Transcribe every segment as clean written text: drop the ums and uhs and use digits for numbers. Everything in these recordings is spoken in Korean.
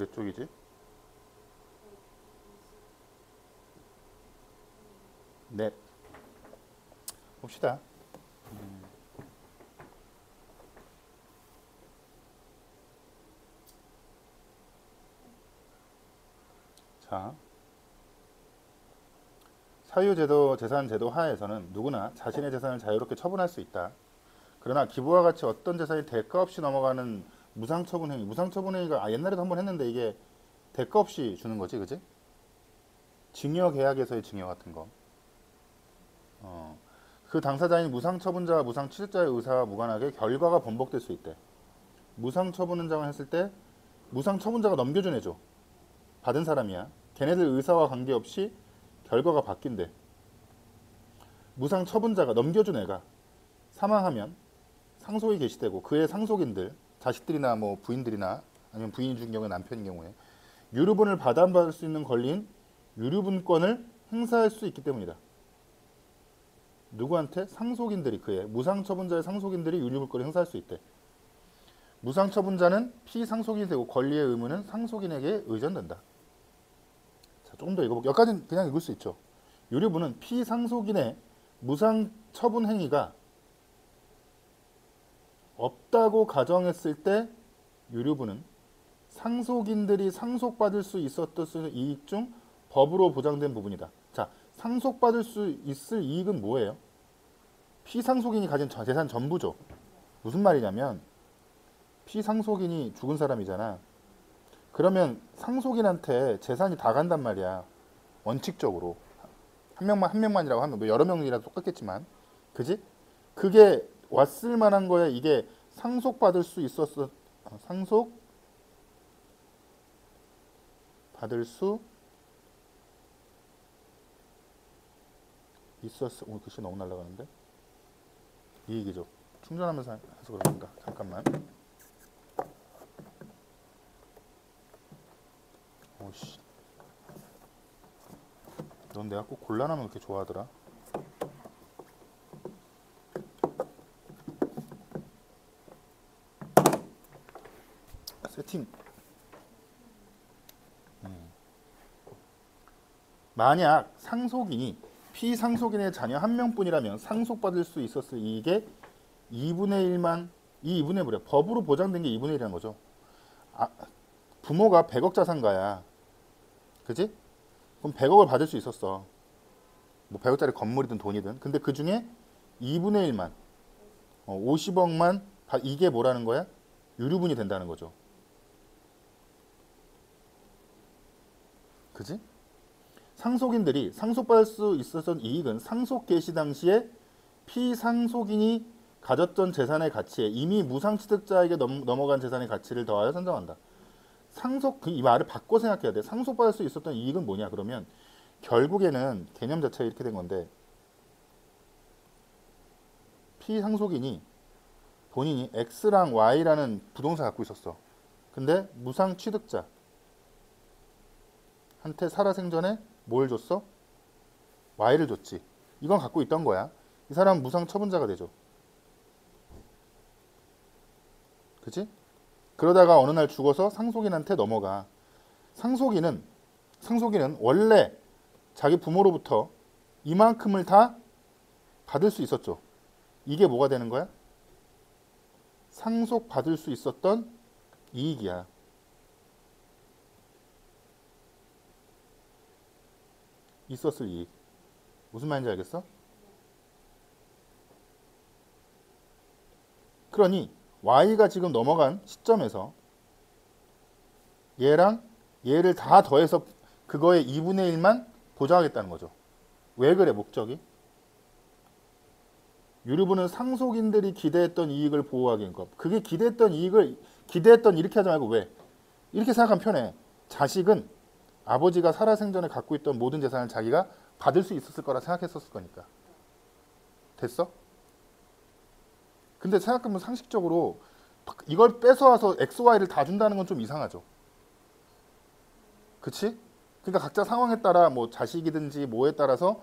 몇 쪽이지? 넷. 봅시다. 자, 사유제도 재산제도 하에서는 누구나 자신의 재산을 자유롭게 처분할 수 있다. 그러나 기부와 같이 어떤 재산이 대가 없이 넘어가는 무상처분행위, 무상처분행위가 옛날에도 한번 했는데 이게 대가 없이 주는 거지, 그지? 증여계약에서의 증여 같은 거. 그 당사자인 무상처분자와 무상취득자의 의사와 무관하게 결과가 번복될 수 있대. 무상처분자가 했을 때 무상처분자가 넘겨준 애죠. 받은 사람이야. 걔네들 의사와 관계없이 결과가 바뀐대. 무상처분자가 넘겨준 애가 사망하면 상속이 개시되고 그의 상속인들, 자식들이나 뭐 부인들이나 아니면 부인이 준 경우에 남편인 경우에 유류분을 받아받을 수 있는 권리인 유류분권을 행사할 수 있기 때문이다. 누구한테? 상속인들이, 그의 무상처분자의 상속인들이 유류분권을 행사할 수 있대. 무상처분자는 피상속인이 되고 권리의 의무는 상속인에게 의존된다. 자, 조금 더 읽어볼게요. 여기까지는 그냥 읽을 수 있죠. 유류분은 피상속인의 무상처분 행위가 없다고 가정했을 때 유류분은 상속인들이 상속받을 수 있었던 이익 중 법으로 보장된 부분이다. 자, 상속받을 수 있을 이익은 뭐예요? 피상속인이 가진 재산 전부죠. 무슨 말이냐면 피상속인이 죽은 사람이잖아. 그러면 상속인한테 재산이 다 간단 말이야. 원칙적으로. 한 명만이라고 하면 뭐 여러 명이라도 똑같겠지만. 그지? 그게 왔을 만한 거야. 이게 상속받을 수 있었어. 상속받을 수 있었어. 오늘 글씨 너무 날라가는데. 이익이죠. 충전하면서 해서 그런가. 잠깐만. 오씨. 넌 내가 꼭 곤란하면 그렇게 좋아하더라. 세팅. 만약 상속인이 피상속인의 자녀 한 명뿐이라면 상속받을 수 있었을 이익의 2분의 1만, 이 2분의 1이야. 법으로 보장된 게 2분의 1이라는 거죠. 부모가 100억 자산가야. 그지? 그럼 100억을 받을 수 있었어. 뭐 100억짜리 건물이든 돈이든. 근데 그 중에 2분의 1만, 50억만, 이게 뭐라는 거야? 유류분이 된다는 거죠. 그지? 상속인들이 상속받을 수 있었던 이익은 상속 개시 당시에 피상속인이 가졌던 재산의 가치에 이미 무상취득자에게 넘어간 재산의 가치를 더하여 산정한다. 이 말을 바꿔 생각해야 돼. 상속받을 수 있었던 이익은 뭐냐? 그러면 결국에는 개념 자체가 이렇게 된 건데 피상속인이 본인이 X랑 Y라는 부동산을 갖고 있었어. 근데 무상취득자 한테 살아생전에 뭘 줬어? Y를 줬지. 이건 갖고 있던 거야. 이 사람은 무상처분자가 되죠. 그치? 그러다가 어느 날 죽어서 상속인한테 넘어가. 상속인은 원래 자기 부모로부터 이만큼을 다 받을 수 있었죠. 이게 뭐가 되는 거야? 상속받을 수 있었던 이익이야. 있었을 이익. 무슨 말인지 알겠어? 그러니 Y가 지금 넘어간 시점에서 얘랑 얘를 다 더해서 그거의 2분의 1만 보장하겠다는 거죠. 왜 그래? 목적이? 유류분은 상속인들이 기대했던 이익을 보호하기 위한 것. 그게 기대했던 이렇게 하지 말고 왜? 이렇게 생각하면 편해. 자식은 아버지가 살아생전에 갖고 있던 모든 재산을 자기가 받을 수 있었을 거라 생각했었을 거니까. 됐어? 근데 생각해보면 상식적으로 이걸 뺏어와서 XY를 다 준다는 건 좀 이상하죠. 그치? 그러니까 각자 상황에 따라 뭐 자식이든지 뭐에 따라서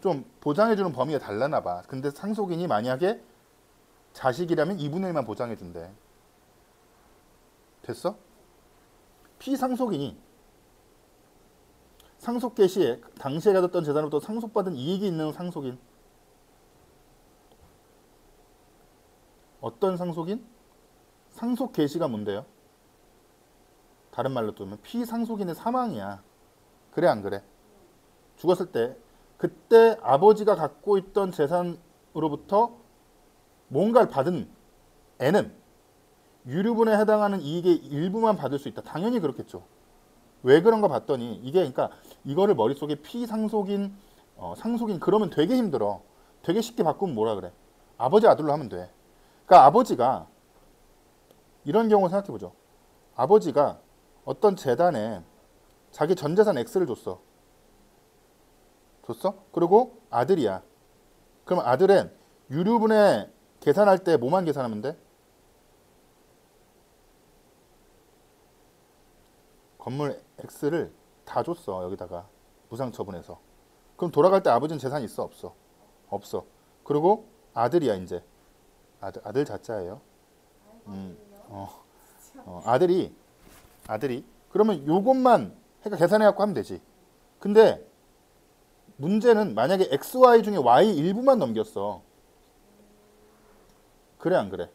좀 보장해주는 범위가 달라나 봐. 근데 상속인이 만약에 자식이라면 2분의 1만 보장해준대. 됐어? 피상속인이 상속 개시에 당시에 가졌던 재산으로부터 상속받은 이익이 있는 상속인. 어떤 상속인? 상속 개시가 뭔데요? 다른 말로 뜨면 피상속인의 사망이야. 그래 안 그래? 죽었을 때 그때 아버지가 갖고 있던 재산으로부터 뭔가를 받은 애는 유류분에 해당하는 이익의 일부만 받을 수 있다. 당연히 그렇겠죠. 왜 그런가 봤더니 이게 그러니까 이거를 머릿속에 피상속인 상속인 그러면 되게 힘들어. 되게 쉽게 바꾸면 뭐라 그래? 아버지 아들로 하면 돼. 그러니까 아버지가 이런 경우 생각해 보죠. 아버지가 어떤 재단에 자기 전 재산 X를 줬어. 그리고 아들이야. 그럼 아들은 유류분에 계산할 때 뭐만 계산하면 돼? 건물 X를 다 줬어. 여기다가 무상처분해서. 그럼 돌아갈 때 아버지는 재산이 있어? 없어? 없어. 그리고 아들이야 이제. 아들 자자예요. 아들이 그러면 요것만 그러니까 계산해갖고 하면 되지. 근데 문제는 만약에 XY 중에 Y 일부만 넘겼어. 그래 안 그래?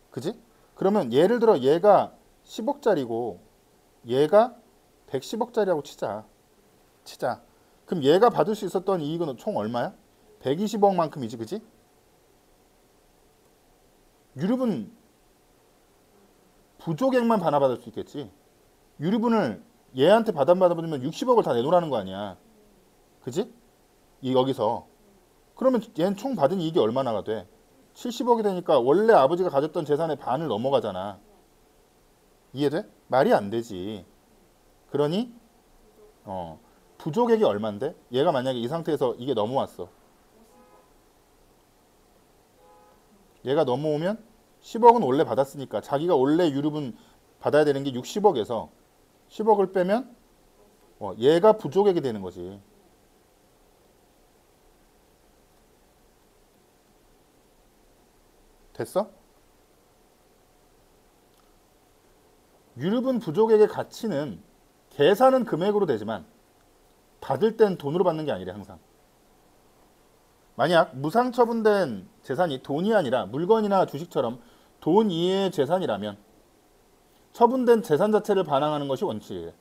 그지? 그러면 예를 들어 얘가 10억짜리고 얘가 110억짜리라고 치자. 그럼 얘가 받을 수 있었던 이익은 총 얼마야? 120억만큼이지, 그지? 유류분 부족액만 받을 수 있겠지. 유류분을 얘한테 받아보면 60억을 다 내놓으라는 거 아니야. 그지? 여기서. 그러면 얘는 총 받은 이익이 얼마나가 돼? 70억이 되니까 원래 아버지가 가졌던 재산의 반을 넘어가잖아. 이해돼? 말이 안 되지. 그러니 부족액이 얼만데? 얘가 만약에 이 상태에서 이게 넘어왔어. 얘가 넘어오면 10억은 원래 받았으니까 자기가 원래 유류분 받아야 되는 게 60억에서 10억을 빼면 얘가 부족액이 되는 거지. 됐어? 유류분 부족액의 가치는 계산은 금액으로 되지만 받을 땐 돈으로 받는 게 아니래 항상. 만약 무상처분된 재산이 돈이 아니라 물건이나 주식처럼 돈 이외의 재산이라면 처분된 재산 자체를 반환하는 것이 원칙이래.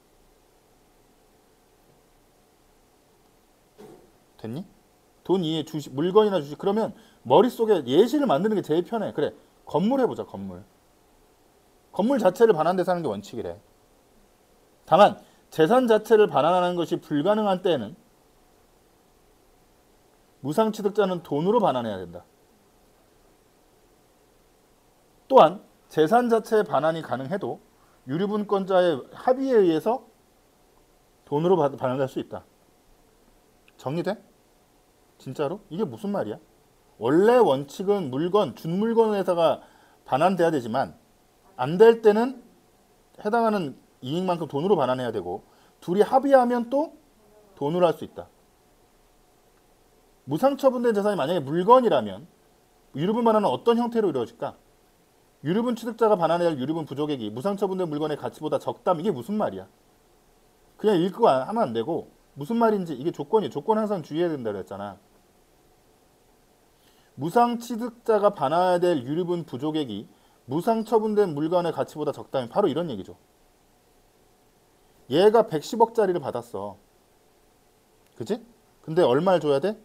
됐니? 돈 이외의 주식, 물건이나 주식. 그러면 머릿속에 예시를 만드는 게 제일 편해. 그래, 건물 해보자. 건물 자체를 반환돼서 하는 게 원칙이래. 다만 재산 자체를 반환하는 것이 불가능한 때에는 무상취득자는 돈으로 반환해야 된다. 또한 재산 자체의 반환이 가능해도 유류분권자의 합의에 의해서 돈으로 반환할 수 있다. 정리돼? 진짜로? 이게 무슨 말이야? 원래 원칙은 물건, 준물건 회사가 반환돼야 되지만 안 될 때는 해당하는 이익만큼 돈으로 반환해야 되고 둘이 합의하면 또 돈으로 할 수 있다. 무상처분된 재산이 만약에 물건이라면 유류분 반환은 어떤 형태로 이루어질까? 유류분 취득자가 반환해야 할 유류분 부족액이 무상처분된 물건의 가치보다 적다면 이게 무슨 말이야? 그냥 읽고 하면 안 되고 무슨 말인지 이게 조건이 조건 항상 주의해야 된다고 했잖아. 무상취득자가 반환해야 될 유류분 부족액이 무상처분된 물건의 가치보다 적다면 바로 이런 얘기죠. 얘가 110억짜리를 받았어. 그치? 근데 얼마를 줘야 돼?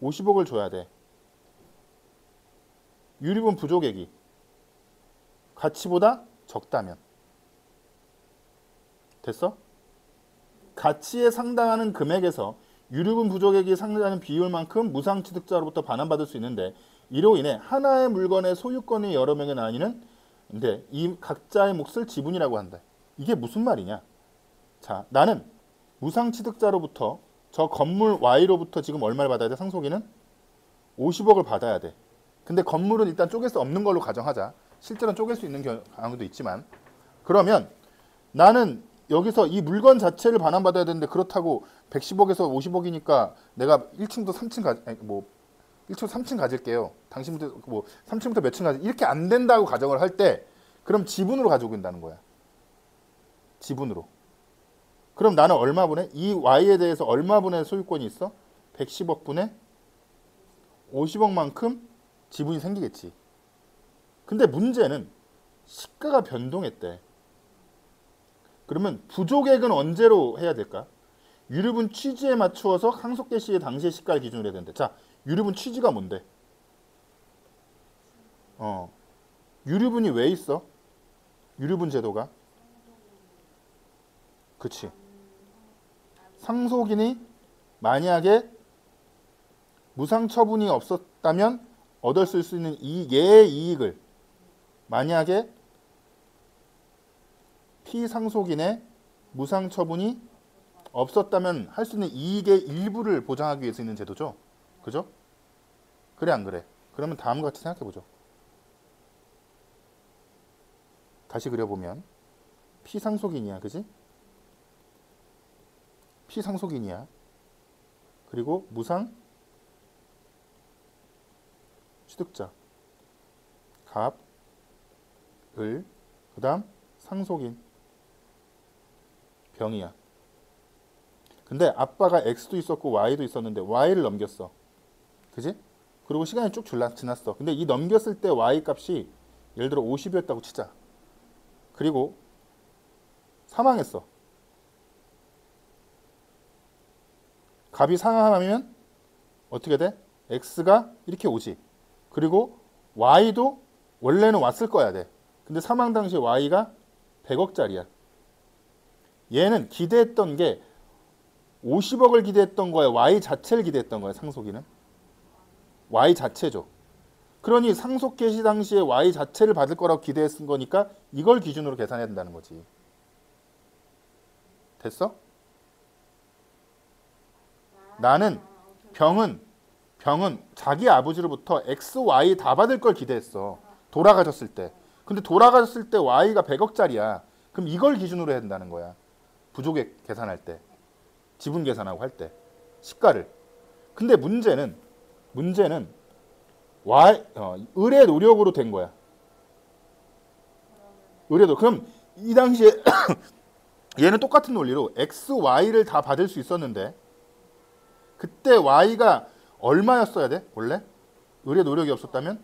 50억을 줘야 돼. 유류분 부족액이 가치보다 적다면. 됐어? 가치에 상당하는 금액에서 유류분 부족액이 상당하는 비율만큼 무상취득자로부터 반환받을 수 있는데 이로 인해 하나의 물건의 소유권이 여러 명에 나뉘는 근데 이 각자의 몫을 지분이라고 한다. 이게 무슨 말이냐? 자, 나는 무상취득자로부터 저 건물 Y로부터 지금 얼마를 받아야 돼? 상속인은 50억을 받아야 돼. 근데 건물은 일단 쪼갤 수 없는 걸로 가정하자. 실제로는 쪼갤 수 있는 경우도 있지만 그러면 나는 여기서 이 물건 자체를 반환받아야 되는데 그렇다고 110억에서 50억이니까 내가 1층부터 3층 1층 3층 가질게요. 당신부터 3층부터 몇 층 가질 이렇게 안 된다고 가정을 할 때 그럼 지분으로 가지고 있다는 거야. 지분으로. 그럼 나는 얼마 분의 이 Y에 대해서 얼마 분의 소유권이 있어? 110억 분의 50억만큼 지분이 생기겠지. 근데 문제는 시가가 변동했대. 그러면 부족액은 언제로 해야 될까? 유류분 취지에 맞추어서 상속개 시의 당시의 시가를 기준으로 해야 된대. 자, 유류분 취지가 뭔데? 유류분이 왜 있어? 유류분 제도가? 그치. 상속인이 만약에 무상처분이 없었다면 얻을 수 있는 얘의 이익을 만약에 피상속인의 무상처분이 없었다면 할 수 있는 이익의 일부를 보장하기 위해서 있는 제도죠. 그죠? 그래 안 그래? 그러면 다음과 같이 생각해 보죠. 다시 그려보면 피상속인이야. 그지? 피상속인이야. 그리고 무상 취득자 갑, 을, 그 다음 상속인 병이야. 근데 아빠가 X도 있었고 Y도 있었는데 Y를 넘겼어. 그지? 그리고 시간이 쭉 지났어. 근데 이 넘겼을 때 Y 값이 예를 들어 50이었다고 치자. 그리고 사망했어. 값이 상하면 어떻게 돼? X가 이렇게 오지. 그리고 Y도 원래는 왔을 거야 돼. 근데 사망 당시 Y가 100억짜리야. 얘는 기대했던 게 50억을 기대했던 거야. Y 자체를 기대했던 거야. 상속인은. Y 자체죠. 그러니 상속 개시 당시에 Y 자체를 받을 거라고 기대했은 거니까 이걸 기준으로 계산해야 된다는 거지. 됐어? 나는 병은 자기 아버지로부터 X, Y 다 받을 걸 기대했어. 돌아가셨을 때. 근데 돌아가셨을 때 Y가 100억짜리야. 그럼 이걸 기준으로 해야 된다는 거야. 부족액 계산할 때. 지분 계산하고 할 때. 시가를. 근데 문제는 을의 노력으로 된 거야. 을의 노력. 그럼 이 당시에 얘는 똑같은 논리로 X, Y를 다 받을 수 있었는데 그때 Y가 얼마였어야 돼? 원래? 을의 노력이 없었다면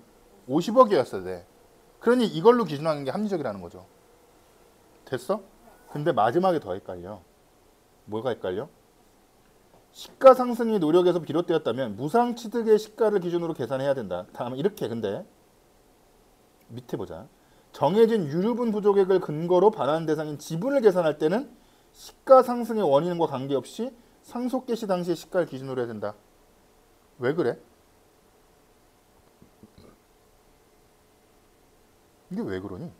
50억이었어야 돼. 그러니 이걸로 기준하는 게 합리적이라는 거죠. 됐어? 근데 마지막에 더 헷갈려. 뭐가 헷갈려? 시가 상승이 노력에서 비롯되었다면 무상취득의 시가를 기준으로 계산해야 된다. 다음은 이렇게. 근데 밑에 보자. 정해진 유류분 부족액을 근거로 반환 대상인 지분을 계산할 때는 시가 상승의 원인과 관계없이 상속 개시 당시의 시가를 기준으로 해야 된다. 왜 그래? 이게 왜 그러니?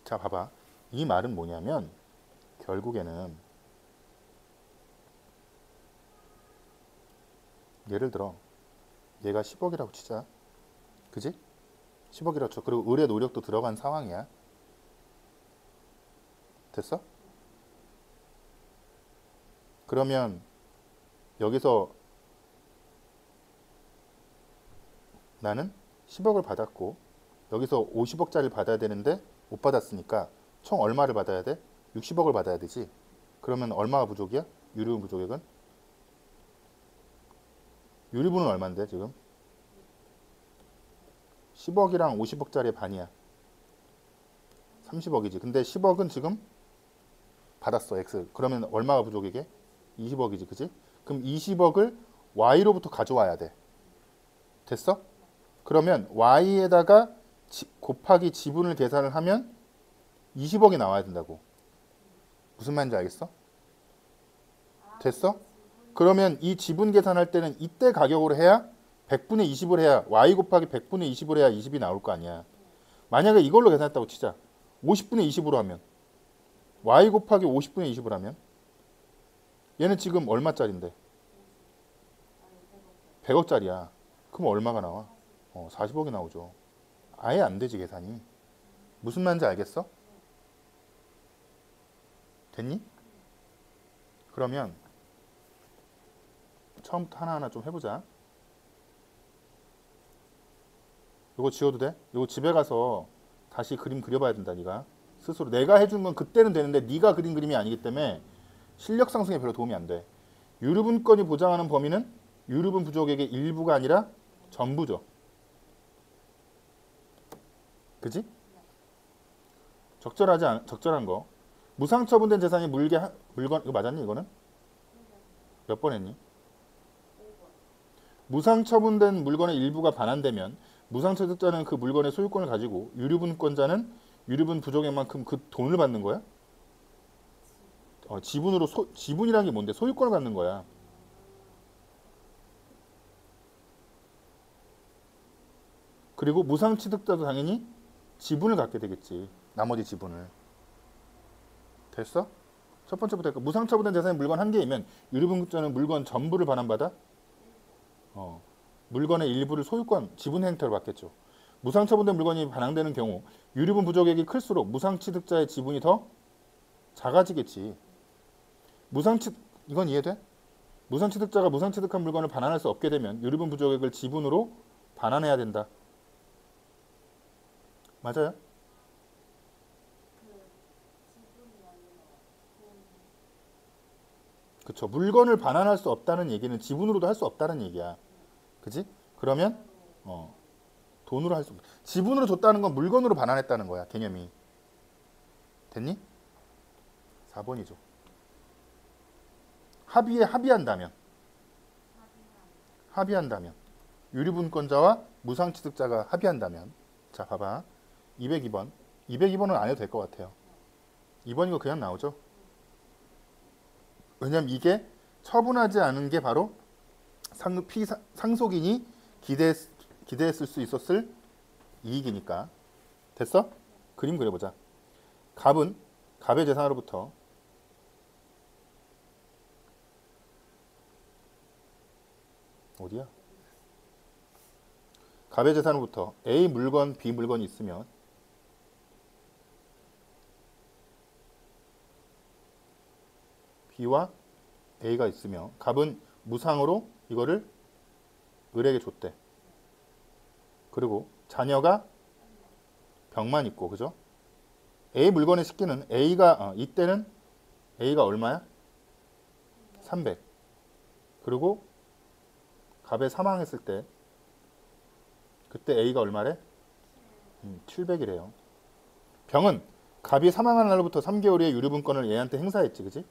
자, 봐봐. 이 말은 뭐냐면 결국에는 예를 들어 얘가 10억이라고 치자. 그지? 10억이라고 쳐. 그리고 을의 노력도 들어간 상황이야. 됐어? 그러면 여기서 나는 10억을 받았고 여기서 50억짜리를 받아야 되는데 못 받았으니까 총 얼마를 받아야 돼? 60억을 받아야 되지. 그러면 얼마가 부족이야? 유류분 부족액은? 유류분은 얼마인데 지금? 10억이랑 50억짜리의 반이야. 30억이지. 근데 10억은 지금 받았어. X. 그러면 얼마가 부족이게? 20억이지. 그지? 그럼 20억을 Y로부터 가져와야 돼. 됐어? 그러면 Y에다가 곱하기 지분을 계산을 하면 20억이 나와야 된다고. 무슨 말인지 알겠어? 됐어? 그러면 이 지분 계산할 때는 이때 가격으로 해야 100분의 20을 해야 Y 곱하기 100분의 20을 해야 20이 나올 거 아니야. 만약에 이걸로 계산했다고 치자. 50분의 20으로 하면 Y 곱하기 50분의 20을 하면 얘는 지금 얼마짜리인데? 100억짜리야. 그럼 얼마가 나와? 40억이 나오죠. 아예 안 되지 계산이. 무슨 말인지 알겠어? 됐니? 그러면 처음부터 하나하나 좀 해보자. 이거 지워도 돼? 이거 집에 가서 다시 그림 그려봐야 된다. 네가 스스로. 내가 해준 건 그때는 되는데 네가 그린 그림이 아니기 때문에 실력 상승에 별로 도움이 안 돼. 유류분권이 보장하는 범위는 유류분 부족에게 일부가 아니라 전부죠. 그지? 적절한 거. 무상처분된 재산이 물건 이거 맞았니 이거는? 몇 번 했니? 무상처분된 물건의 일부가 반환되면 무상취득자는 그 물건의 소유권을 가지고 유류분권자는 유류분 부족인 만큼 그 돈을 받는 거야? 지분이라는 게 뭔데? 소유권을 갖는 거야. 그리고 무상취득자도 당연히 지분을 갖게 되겠지. 나머지 지분을. 됐어? 첫 번째부터 할까? 무상처분된 재산이 물건 한 개이면 유류분권자는 물건 전부를 반환받아? 물건의 일부를 소유권, 지분 행태로 받겠죠. 무상처분된 물건이 반환되는 경우 유류분 부족액이 클수록 무상취득자의 지분이 더 작아지겠지. 이건 이해돼? 무상취득자가 무상취득한 물건을 반환할 수 없게 되면 유류분 부족액을 지분으로 반환해야 된다. 맞아요? 그쵸. 물건을 반환할 수 없다는 얘기는 지분으로도 할 수 없다는 얘기야. 그지? 그러면 돈으로 할 수 없다. 지분으로 줬다는 건 물건으로 반환했다는 거야. 개념이. 됐니? 4번이죠. 합의한다면 유류분권자와 무상취득자가 합의한다면. 자 봐봐. 202번 202번은 안 해도 될 것 같아요. 2번이고 그냥 나오죠. 왜냐면 이게 처분하지 않은 게 바로 상속인이 기대했을 수 있었을 이익이니까. 됐어? 그림 그려보자. 갑의 재산으로부터 어디야? 갑의 재산으로부터 A 물건, B 물건이 있으면 B와 A가 있으며 갑은 무상으로 이거를 을에게 줬대. 그리고 자녀가 병만 있고, 그죠? A 물건의 식기는 이때는 A가 얼마야? 300. 그리고 갑에 사망했을 때 그때 A가 얼마래? 700이래요. 병은 갑이 사망한 날로부터 3개월 후에 유류분권을 얘한테 행사했지, 그지?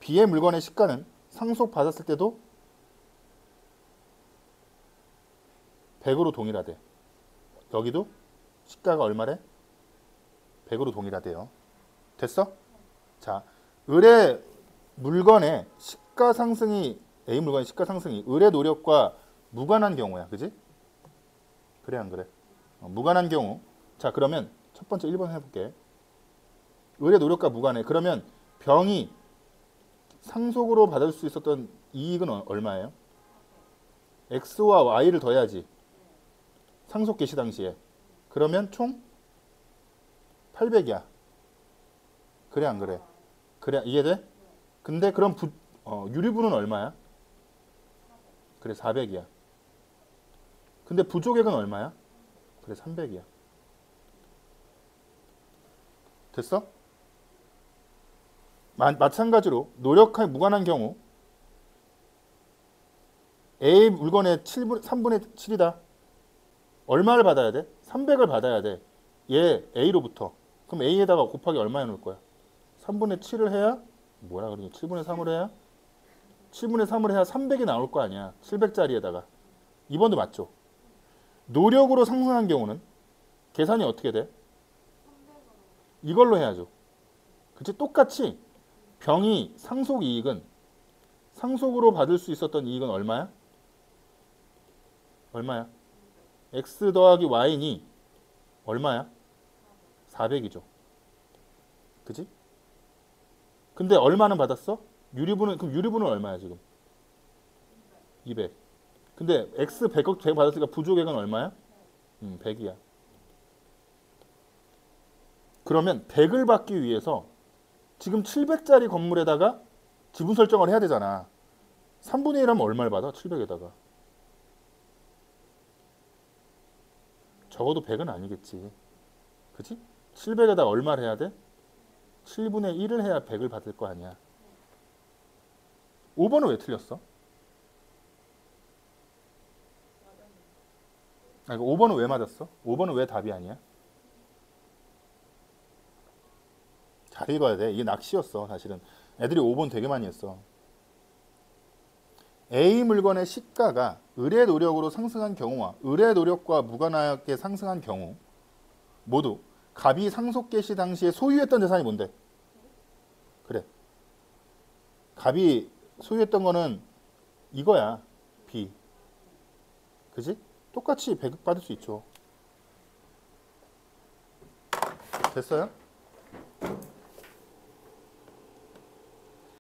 B의 물건의 시가는 상속받았을 때도 100으로 동일하대. 여기도 시가가 얼마래? 100으로 동일하대요. 됐어? 자, 을의 물건의 시가 상승이 A 물건의 시가 상승이 을의 노력과 무관한 경우야. 그지? 그래 안 그래? 무관한 경우. 자, 그러면 첫 번째 1번 해볼게. 을의 노력과 무관해. 그러면 병이 상속으로 받을 수 있었던 이익은 얼마예요? X와 Y를 더해야지. 상속 개시 당시에. 그러면 총 800이야. 그래 안 그래? 그래 이해돼? 근데 그럼 유류분은 얼마야? 그래 400이야. 근데 부족액은 얼마야? 그래 300이야. 됐어? 마찬가지로 노력하에 무관한 경우 A 물건의 3분의 7이다. 얼마를 받아야 돼? 300을 받아야 돼. 얘 A로부터. 그럼 A에다가 곱하기 얼마 해놓을 거야? 3분의 7을 해야 뭐라 그러지? 7분의 3을 해야 300이 나올 거 아니야. 700짜리에다가. 2번도 맞죠? 노력으로 상승한 경우는 계산이 어떻게 돼? 이걸로 해야죠. 그치? 똑같이 병이 상속으로 받을 수 있었던 이익은 얼마야? X 더하기 Y니 얼마야? 400이죠. 그지? 근데 얼마는 받았어? 그럼 유류분은 얼마야 지금? 200. 근데 X 100 받았으니까 부족액은 얼마야? 100이야. 그러면 100을 받기 위해서 지금 700짜리 건물에다가 지분 설정을 해야 되잖아. 3분의 1 하면 얼마를 받아? 700에다가. 적어도 100은 아니겠지. 그치? 700에다 얼마를 해야 돼? 7분의 1을 해야 100을 받을 거 아니야. 5번은 왜 틀렸어? 아니, 5번은 왜 맞았어? 5번은 왜 답이 아니야? 잘 읽어야 돼. 이게 낚시였어, 사실은. 애들이 5번 되게 많이 했어. A 물건의 시가가 을의 노력으로 상승한 경우와 을의 노력과 무관하게 상승한 경우 모두 갑이 상속 개시 당시에 소유했던 재산이 뭔데? 그래. 갑이 소유했던 거는 이거야. B. 그지? 똑같이 배급 받을 수 있죠. 됐어요?